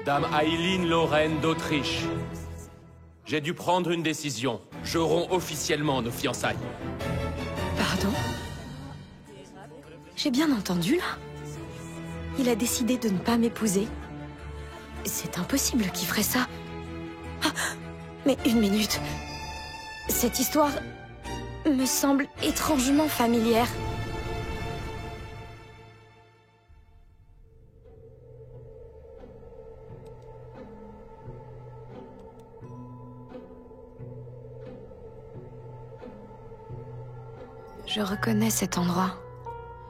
Dame Aileen Lorraine d'Autriche. J'ai dû prendre une décision. Je romps officiellement nos fiançailles. Pardon? J'ai bien entendu, là? Il a décidé de ne pas m'épouser. C'est impossible qu'il ferait ça. Ah, mais une minute. Cette histoire me semble étrangement familière. Je reconnais cet endroit.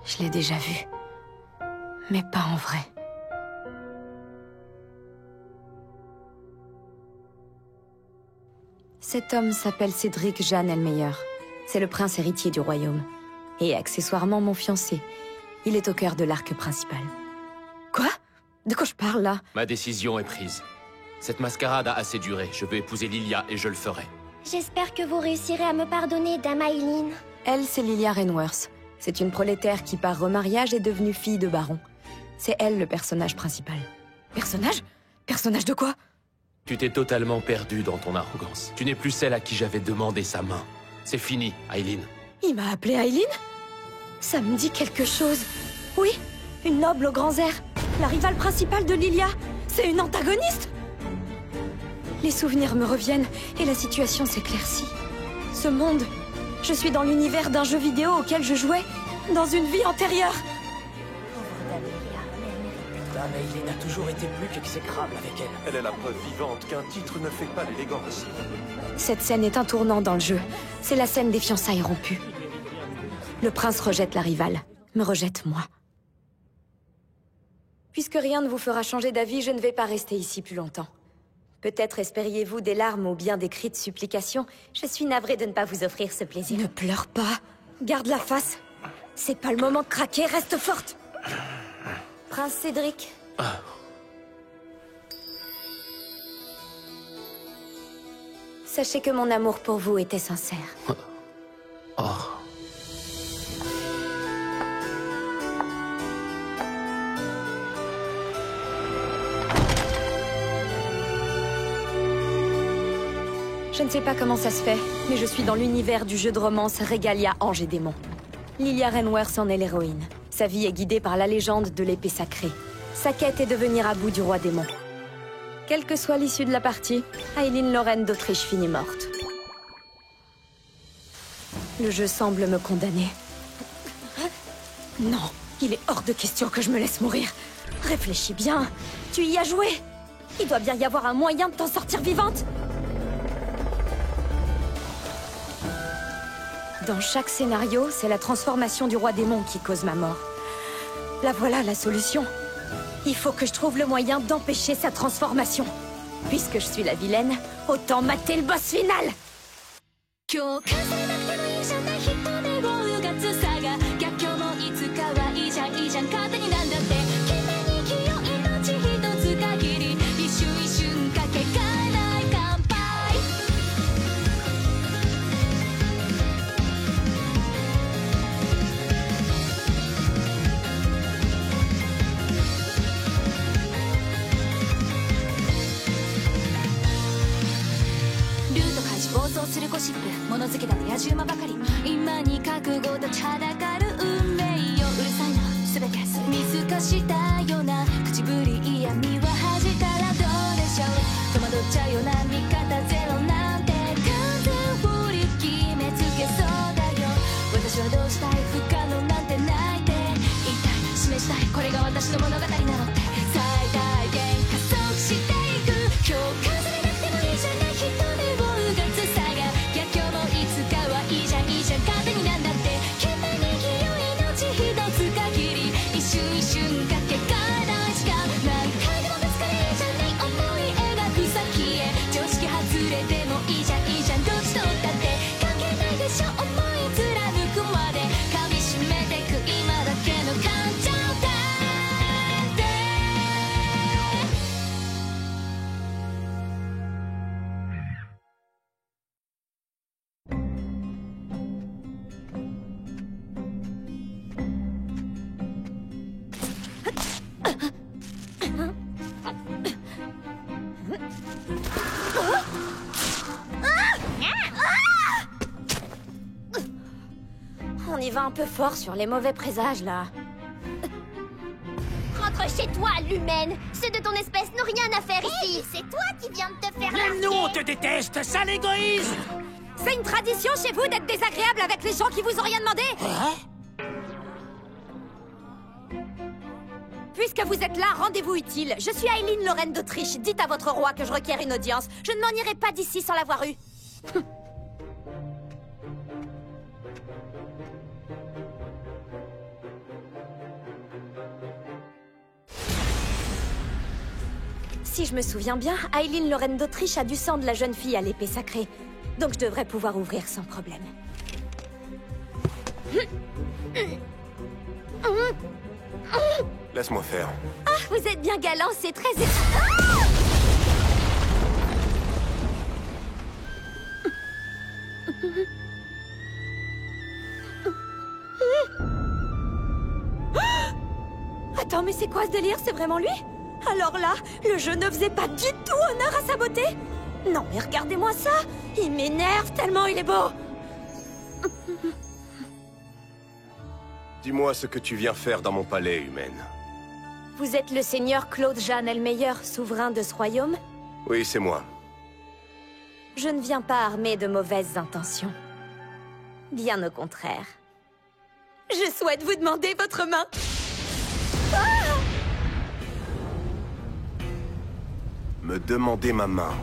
Je l'ai déjà vu. Mais pas en vrai. Cet homme s'appelle Cédric Jeanne Elmeyer. C'est le prince héritier du royaume. Et accessoirement mon fiancé. Il est au cœur de l'arc principal. Quoi? De quoi je parle, là? Ma décision est prise. Cette mascarade a assez duré. Je veux épouser Lilia et je le ferai. J'espère que vous réussirez à me pardonner, Dame Aileen. Elle, c'est Lilia Rainworth. C'est une prolétaire qui, par remariage, est devenue fille de baron. C'est elle le personnage principal. Personnage? Personnage de quoi? Tu t'es totalement perdue dans ton arrogance. Tu n'es plus celle à qui j'avais demandé sa main. C'est fini, Aileen. Il m'a appelée Aileen? Ça me dit quelque chose. Oui, une noble aux grands airs. La rivale principale de Lilia. C'est une antagoniste? Les souvenirs me reviennent et la situation s'éclaircit. Ce monde... Je suis dans l'univers d'un jeu vidéo auquel je jouais dans une vie antérieure. Dame Aileen a toujours été plus qu'exécrable avec elle. Elle est la preuve vivante qu'un titre ne fait pas l'élégance. Cette scène est un tournant dans le jeu. C'est la scène des fiançailles rompues. Le prince rejette la rivale, me rejette moi. Puisque rien ne vous fera changer d'avis, je ne vais pas rester ici plus longtemps. Peut-être espériez-vous des larmes ou bien des cris de supplication. Je suis navrée de ne pas vous offrir ce plaisir. Ne pleure pas. Garde la face. C'est pas le moment de craquer, reste forte. Prince Cédric. Sachez que mon amour pour vous était sincère. Je ne sais pas comment ça se fait, mais je suis dans l'univers du jeu de romance Regalia Ange et Démon. Lilia Rainworth en est l'héroïne. Sa vie est guidée par la légende de l'épée sacrée. Sa quête est de venir à bout du roi démon. Quelle que soit l'issue de la partie, Aileen Lorraine d'Autriche finit morte. Le jeu semble me condamner. Non, il est hors de question que je me laisse mourir. Réfléchis bien, tu y as joué. Il doit bien y avoir un moyen de t'en sortir vivante. Dans chaque scénario, c'est la transformation du roi démon qui cause ma mort. Là voilà la solution. Il faut que je trouve le moyen d'empêcher sa transformation. Puisque je suis la vilaine, autant mater le boss final.常識外れて un peu fort sur les mauvais présages, là. Rentre chez toi, l'humaine. Ceux de ton espèce n'ont rien à faire ici. C'est toi qui viens de te faire Même nous, on te déteste, sale égoïste! C'est une tradition chez vous d'être désagréable avec les gens qui vous ont rien demandé. Puisque vous êtes là, rendez-vous utile. Je suis Aileen, Lorraine d'Autriche. Dites à votre roi que je requiers une audience. Je ne m'en irai pas d'ici sans l'avoir eu. Si je me souviens bien, Aileen, Lorraine d'Autriche a du sang de la jeune fille à l'épée sacrée. Donc je devrais pouvoir ouvrir sans problème. Laisse-moi faire. Ah, vous êtes bien galant, c'est très... Attends, mais c'est quoi ce délire? C'est vraiment lui? Alors là, le jeu ne faisait pas du tout honneur à sa beauté? Non, mais regardez-moi ça! Il m'énerve tellement il est beau! Dis-moi ce que tu viens faire dans mon palais, humaine. Vous êtes le seigneur Claude Jeanne Elmeyer, souverain de ce royaume? Oui, c'est moi. Je ne viens pas armé de mauvaises intentions. Bien au contraire. Je souhaite vous demander votre main. Me demander ma main.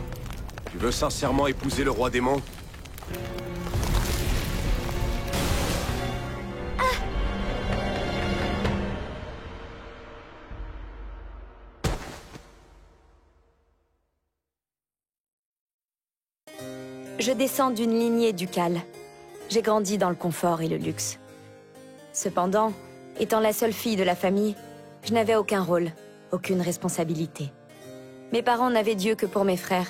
Tu veux sincèrement épouser le roi démon? Je descends d'une lignée ducale. J'ai grandi dans le confort et le luxe. Cependant, étant la seule fille de la famille, je n'avais aucun rôle, aucune responsabilité. Mes parents n'avaient Dieu que pour mes frères.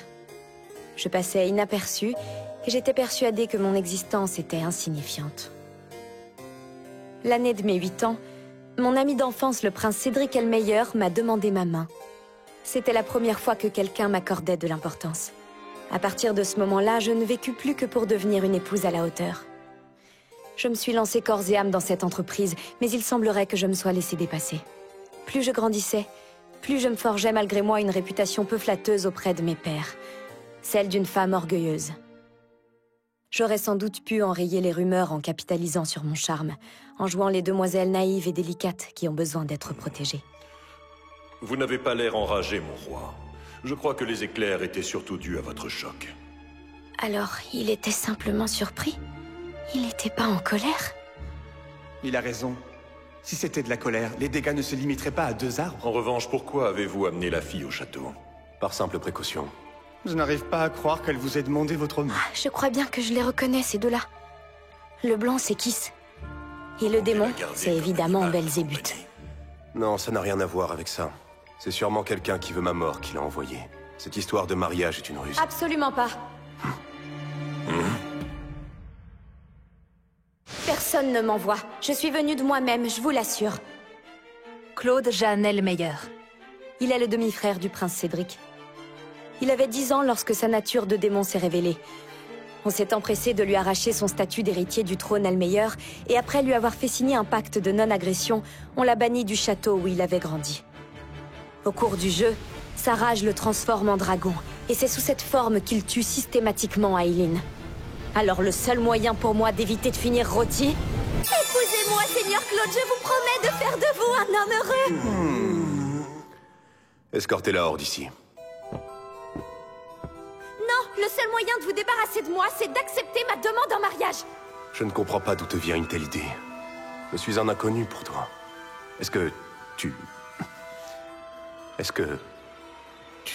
Je passais inaperçue et j'étais persuadée que mon existence était insignifiante. L'année de mes 8 ans, mon ami d'enfance, le prince Cédric Elmeyer, m'a demandé ma main. C'était la première fois que quelqu'un m'accordait de l'importance. À partir de ce moment-là, je ne vécus plus que pour devenir une épouse à la hauteur. Je me suis lancée corps et âme dans cette entreprise, mais il semblerait que je me sois laissée dépasser. Plus je grandissais, plus je me forgeais malgré moi une réputation peu flatteuse auprès de mes pairs. Celle d'une femme orgueilleuse. J'aurais sans doute pu enrayer les rumeurs en capitalisant sur mon charme, en jouant les demoiselles naïves et délicates qui ont besoin d'être protégées. Vous n'avez pas l'air enragé, mon roi. Je crois que les éclairs étaient surtout dus à votre choc. Alors, il était simplement surpris? Il n'était pas en colère? Il a raison. Si c'était de la colère, les dégâts ne se limiteraient pas à 2 arbres. En revanche, pourquoi avez-vous amené la fille au château? Par simple précaution. Je n'arrive pas à croire qu'elle vous ait demandé votre main. Je crois bien que je les reconnais, ces deux-là. Le blanc, c'est Kiss. Et le démon, c'est évidemment Belzébuth. Non, ça n'a rien à voir avec ça. C'est sûrement quelqu'un qui veut ma mort qui l'a envoyé. Cette histoire de mariage est une ruse. Absolument pas. Personne ne m'envoie. Je suis venue de moi-même, je vous l'assure. Claude Jeanne Elmeyer. Il est le demi-frère du prince Cédric. Il avait 10 ans lorsque sa nature de démon s'est révélée. On s'est empressé de lui arracher son statut d'héritier du trône Elmeyer, et après lui avoir fait signer un pacte de non-agression, on l'a banni du château où il avait grandi. Au cours du jeu, sa rage le transforme en dragon, et c'est sous cette forme qu'il tue systématiquement Aileen. Alors le seul moyen pour moi d'éviter de finir rôti... Épousez-moi, Seigneur Claude, je vous promets de faire de vous un homme heureux. Escortez-la hors d'ici. Non, le seul moyen de vous débarrasser de moi, c'est d'accepter ma demande en mariage. Je ne comprends pas d'où te vient une telle idée. Je suis un inconnu pour toi. Est-ce que tu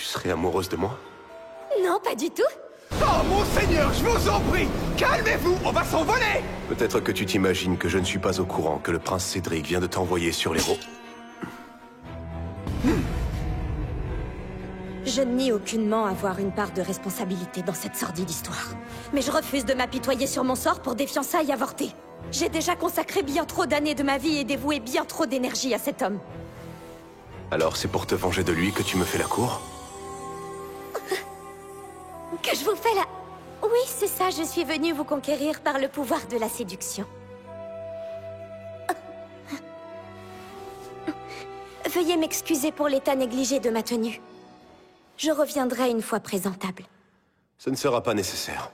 serais amoureuse de moi? Non, pas du tout. Oh, mon seigneur, je vous en prie! Calmez-vous, on va s'envoler! Peut-être que tu t'imagines que je ne suis pas au courant que le prince Cédric vient de t'envoyer sur les roues. Je ne nie aucunement avoir une part de responsabilité dans cette sordide histoire. Mais je refuse de m'apitoyer sur mon sort pour des fiançailles avortées. J'ai déjà consacré bien trop d'années de ma vie et dévoué bien trop d'énergie à cet homme. Alors c'est pour te venger de lui que tu me fais la cour? Que je vous fais la... Oui, c'est ça, je suis venue vous conquérir par le pouvoir de la séduction. Veuillez m'excuser pour l'état négligé de ma tenue. Je reviendrai une fois présentable. Ce ne sera pas nécessaire.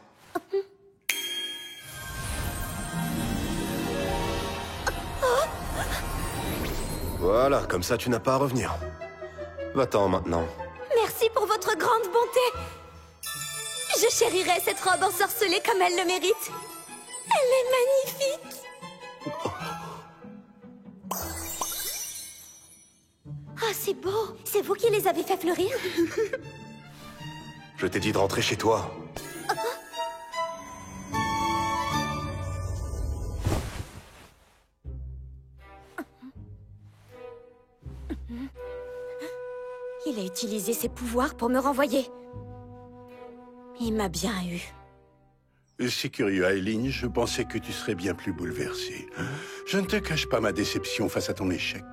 Voilà, comme ça tu n'as pas à revenir. Va-t'en maintenant. Merci pour votre grande bonté. Je chérirai cette robe ensorcelée comme elle le mérite. Elle est magnifique. Ah, c'est beau. C'est vous qui les avez fait fleurir? Je t'ai dit de rentrer chez toi. Il a utilisé ses pouvoirs pour me renvoyer. Il m'a bien eu. C'est curieux, Aileen, je pensais que tu serais bien plus bouleversée. Je ne te cache pas ma déception face à ton échec.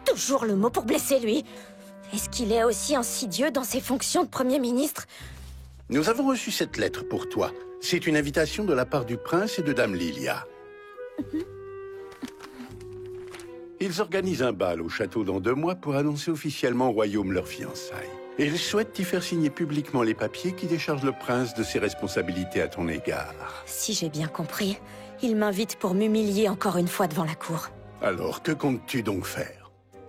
Toujours le mot pour blesser, lui. Est-ce qu'il est aussi insidieux dans ses fonctions de Premier ministre? Nous avons reçu cette lettre pour toi. C'est une invitation de la part du prince et de Dame Lilia. Ils organisent un bal au château dans 2 mois pour annoncer officiellement au royaume leurs fiançailles. Et ils souhaitent y faire signer publiquement les papiers qui déchargent le prince de ses responsabilités à ton égard. Si j'ai bien compris, il m'invite pour m'humilier encore une fois devant la cour. Alors, que comptes-tu donc faire?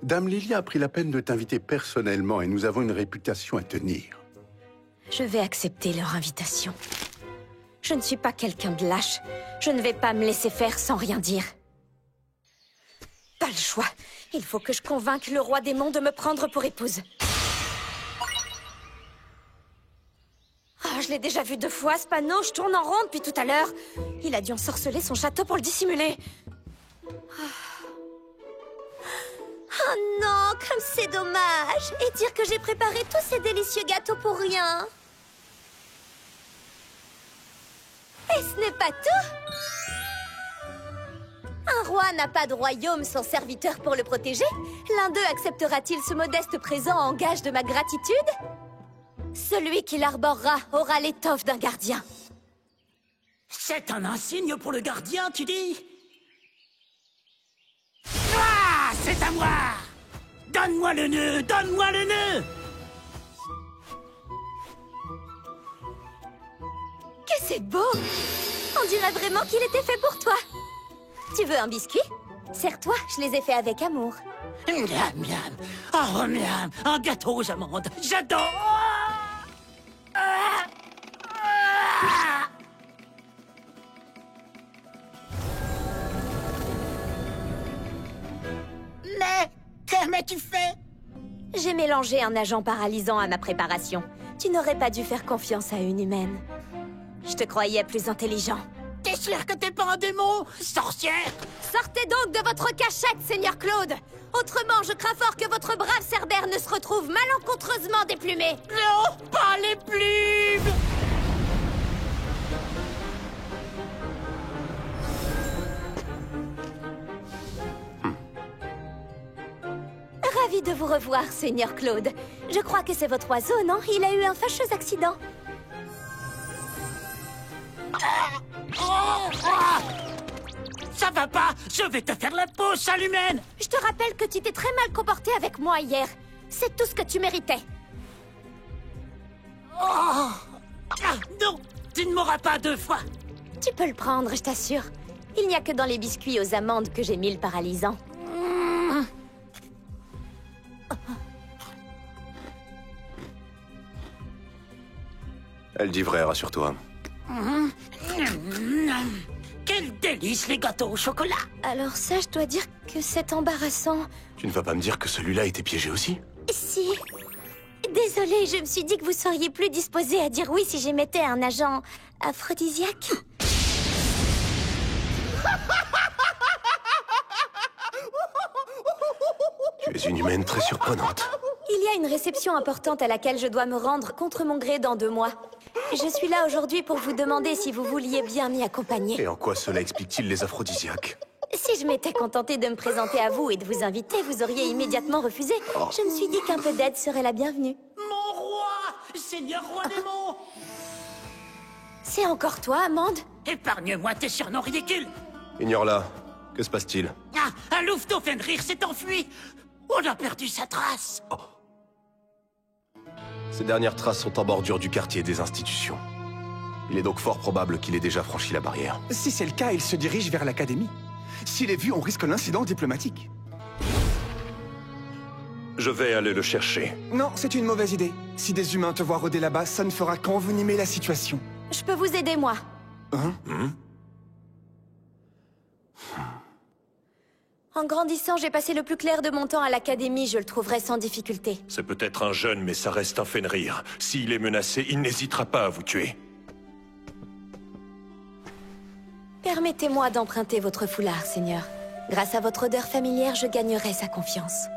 Dame Lilia a pris la peine de t'inviter personnellement et nous avons une réputation à tenir. Je vais accepter leur invitation. Je ne suis pas quelqu'un de lâche. Je ne vais pas me laisser faire sans rien dire. Pas le choix. Il faut que je convainque le roi démon de me prendre pour épouse. Ah, je l'ai déjà vu 2 fois, ce panneau. Je tourne en rond depuis tout à l'heure. Il a dû ensorceler son château pour le dissimuler. Oh non, comme c'est dommage. Et dire que j'ai préparé tous ces délicieux gâteaux pour rien. Et ce n'est pas tout. Un roi n'a pas de royaume sans serviteur pour le protéger. L'un d'eux acceptera-t-il ce modeste présent en gage de ma gratitude? Celui qui l'arborera aura l'étoffe d'un gardien. C'est un insigne pour le gardien, tu dis? Ah, c'est à moi! Donne-moi le nœud! Donne-moi le nœud! Que c'est beau! On dirait vraiment qu'il était fait pour toi. Tu veux un biscuit? Serre-toi, je les ai faits avec amour. Miam, miam. Oh, miam. Un gâteau aux amandes. J'adore! Ah, ah. Mais, que m'as-tu fait? J'ai mélangé un agent paralysant à ma préparation. Tu n'aurais pas dû faire confiance à une humaine. Je te croyais plus intelligent. T'es sûr que t'es pas un démon, sorcière? Sortez donc de votre cachette, Seigneur Claude! Autrement, je crains fort que votre brave Cerbère ne se retrouve malencontreusement déplumé. Non, pas les plumes! Ravi de vous revoir, Seigneur Claude. Je crois que c'est votre oiseau, non? Il a eu un fâcheux accident. Ça va pas! Je vais te faire la peau, sale humaine! Je te rappelle que tu t'es très mal comporté avec moi hier. C'est tout ce que tu méritais. Oh! Ah, non! Tu ne m'auras pas 2 fois! Tu peux le prendre, je t'assure. Il n'y a que dans les biscuits aux amandes que j'ai mis le paralysant. Elle dit vrai, rassure-toi. Quel délice, les gâteaux au chocolat! Alors ça, je dois dire que c'est embarrassant. Tu ne vas pas me dire que celui-là était piégé aussi? Si. Désolée, je me suis dit que vous seriez plus disposé à dire oui si j'émettais un agent aphrodisiaque. Tu es une humaine très surprenante. Il y a une réception importante à laquelle je dois me rendre contre mon gré dans 2 mois. Je suis là aujourd'hui pour vous demander si vous vouliez bien m'y accompagner. Et en quoi cela explique-t-il les aphrodisiaques? Si je m'étais contentée de me présenter à vous et de vous inviter, vous auriez immédiatement refusé. Je me suis dit qu'un peu d'aide serait la bienvenue. Mon roi! Seigneur roi démon! C'est encore toi, Amande? Épargne-moi tes surnoms ridicules! Ignore-la. Que se passe-t-il? Ah, un louveteau Fenrir s'est enfui. On a perdu sa trace. Ces dernières traces sont en bordure du quartier des institutions. Il est donc fort probable qu'il ait déjà franchi la barrière. Si c'est le cas, il se dirige vers l'académie. S'il est vu, on risque l'incident diplomatique. Je vais aller le chercher. Non, c'est une mauvaise idée. Si des humains te voient rôder là-bas, ça ne fera qu'envenimer la situation. Je peux vous aider, moi. Hein? En grandissant, j'ai passé le plus clair de mon temps à l'académie, je le trouverai sans difficulté. C'est peut-être un jeune, mais ça reste un Fenrir. S'il est menacé, il n'hésitera pas à vous tuer. Permettez-moi d'emprunter votre foulard, Seigneur. Grâce à votre odeur familière, je gagnerai sa confiance.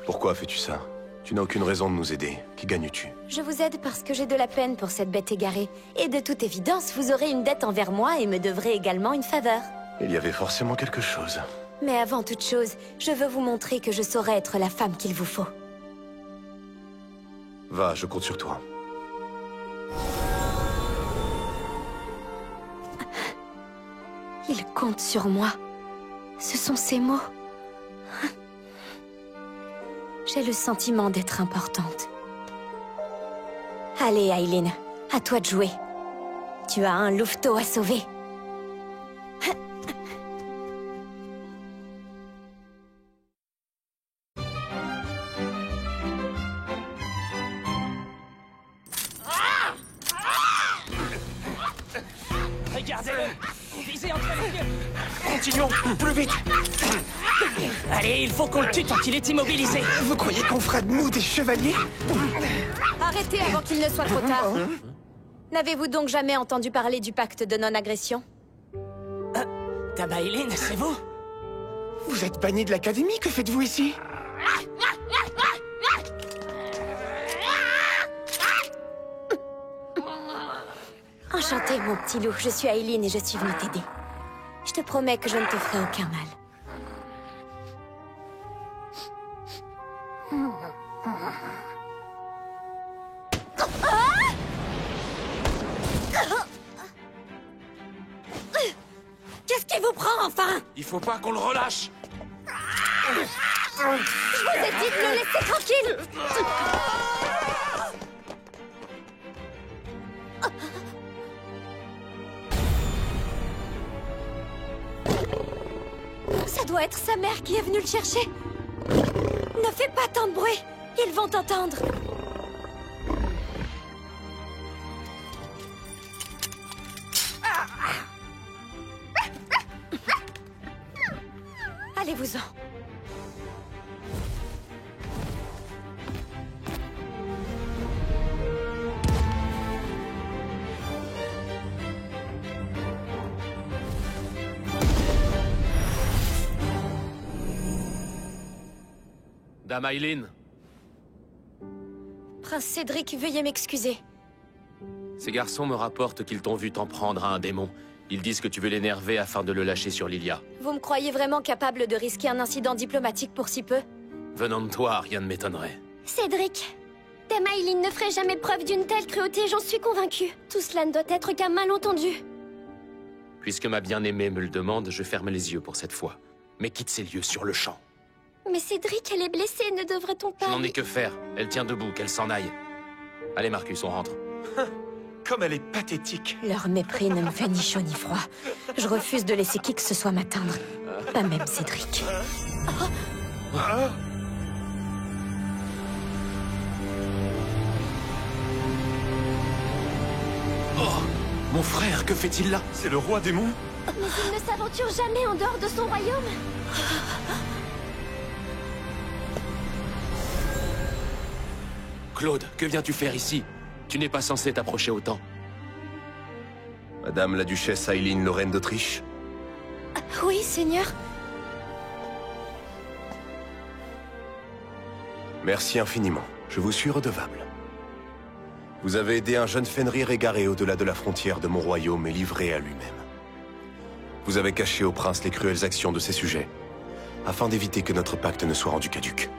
Pourquoi fais-tu ça? Tu n'as aucune raison de nous aider. Qui gagnes-tu? Je vous aide parce que j'ai de la peine pour cette bête égarée. Et de toute évidence, vous aurez une dette envers moi et me devrez également une faveur. Il y avait forcément quelque chose. Mais avant toute chose, je veux vous montrer que je saurai être la femme qu'il vous faut. Va, je compte sur toi. Il compte sur moi. Ce sont ses mots. J'ai le sentiment d'être importante. Allez, Aileen, à toi de jouer. Tu as un louveteau à sauver. Regardez-le. Visez entre les yeux. Continuons, plus vite. Allez, il faut qu'on le tue tant qu'il est immobilisé. Vous croyez qu'on fera de nous des chevaliers? Arrêtez avant qu'il ne soit trop tard. N'avez-vous donc jamais entendu parler du pacte de non-agression? Dame Aileen, c'est vous? Vous êtes banni de l'académie, que faites-vous ici? Enchantée, mon petit loup. Je suis Aileen et je suis venue t'aider. Je te promets que je ne te ferai aucun mal. Qu'est-ce qui vous prend, enfin? Il faut pas qu'on le relâche. Je vous ai dit de le laisser tranquille. Ça doit être sa mère qui est venue le chercher. Ne fais pas tant de bruit. Ils vont t'entendre. Allez-vous-en. Dame Aileen, Prince Cédric, veuillez m'excuser. ces garçons me rapportent qu'ils t'ont vu t'en prendre à un démon. Ils disent que tu veux l'énerver afin de le lâcher sur Lilia. Vous me croyez vraiment capable de risquer un incident diplomatique pour si peu? Venant de toi, rien ne m'étonnerait. Cédric, Dame Aileen ne ferait jamais preuve d'une telle cruauté, j'en suis convaincue. Tout cela ne doit être qu'un malentendu. Puisque ma bien-aimée me le demande, je ferme les yeux pour cette fois. Mais quitte ces lieux sur le champ. Mais Cédric, elle est blessée, ne devrait-on Je pas... n'en ai que faire. Elle tient debout, qu'elle s'en aille. Allez Marcus, on rentre. Comme elle est pathétique. Leur mépris ne me fait ni chaud ni froid. Je refuse de laisser qui que ce soit m'atteindre. Pas même Cédric. Mon frère, que fait-il là? C'est le roi démon? Mais il ne s'aventure jamais en dehors de son royaume. Claude, que viens-tu faire ici? Tu n'es pas censé t'approcher autant. Madame la duchesse Aileen Lorraine d'Autriche? Oui, Seigneur. Merci infiniment. Je vous suis redevable. Vous avez aidé un jeune Fenrir égaré au-delà de la frontière de mon royaume et livré à lui-même. Vous avez caché au prince les cruelles actions de ses sujets, afin d'éviter que notre pacte ne soit rendu caduc.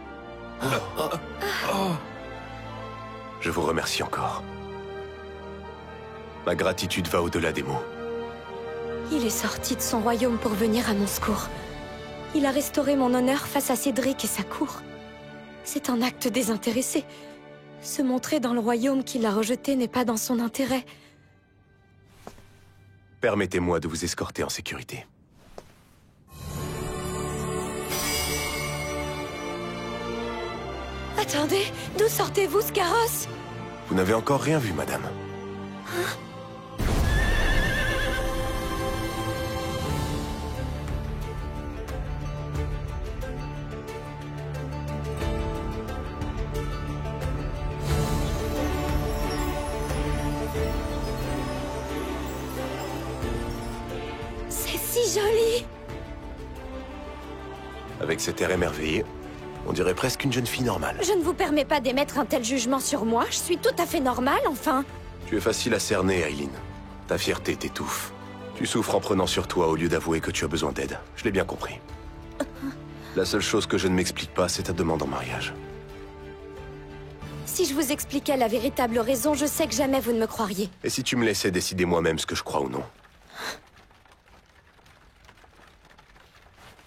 Je vous remercie encore. Ma gratitude va au-delà des mots. Il est sorti de son royaume pour venir à mon secours. Il a restauré mon honneur face à Cédric et sa cour. C'est un acte désintéressé. Se montrer dans le royaume qu'il a rejeté n'est pas dans son intérêt. Permettez-moi de vous escorter en sécurité. Attendez, d'où sortez-vous ce carrosse? Vous n'avez encore rien vu, madame. C'est si joli! Avec cet air émerveillé, on dirait presque une jeune fille normale. Je ne vous permets pas d'émettre un tel jugement sur moi. Je suis tout à fait normale, enfin. Tu es facile à cerner, Aileen. Ta fierté t'étouffe. Tu souffres en prenant sur toi au lieu d'avouer que tu as besoin d'aide. Je l'ai bien compris. La seule chose que je ne m'explique pas, c'est ta demande en mariage. Si je vous expliquais la véritable raison, je sais que jamais vous ne me croiriez. Et si tu me laissais décider moi-même ce que je crois ou non?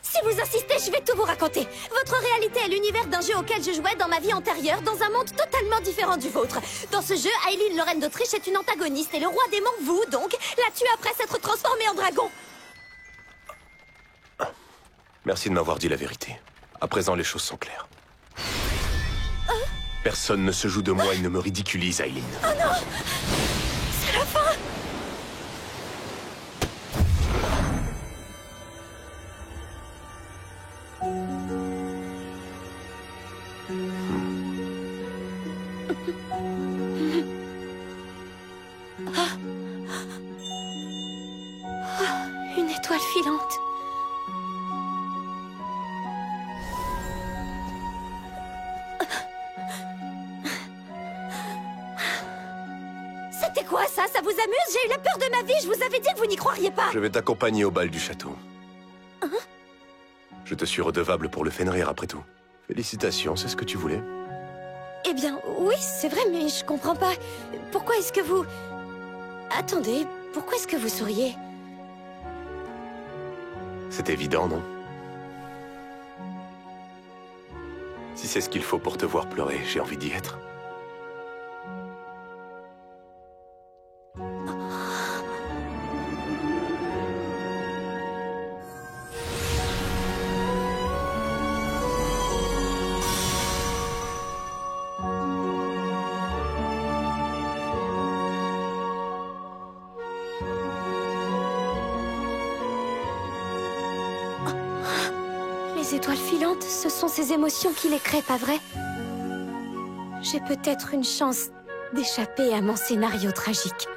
Si vous insistez, je vais tout vous raconter. Votre réalité est l'univers d'un jeu auquel je jouais dans ma vie antérieure, dans un monde totalement différent du vôtre. Dans ce jeu, Aileen Lorraine d'Autriche est une antagoniste et le roi démon, vous, donc, l'a tué après s'être transformé en dragon. Merci de m'avoir dit la vérité. À présent, les choses sont claires. Personne ne se joue de moi et ne me ridiculise, Aileen. Oh non! C'est la fin! Une étoile filante. C'était quoi ça? Ça vous amuse? J'ai eu la peur de ma vie, je vous avais dit que vous n'y croiriez pas. Je vais t'accompagner au bal du château. Je te suis redevable pour le Fenrir, après tout. Félicitations, c'est ce que tu voulais. Eh bien, oui, c'est vrai, mais je comprends pas. Pourquoi est-ce que vous... Attendez, pourquoi est-ce que vous souriez? C'est évident, non? Si c'est ce qu'il faut pour te voir pleurer, j'ai envie d'y être. Les étoiles filantes, ce sont ces émotions qui les créent, pas vrai? J'ai peut-être une chance d'échapper à mon scénario tragique.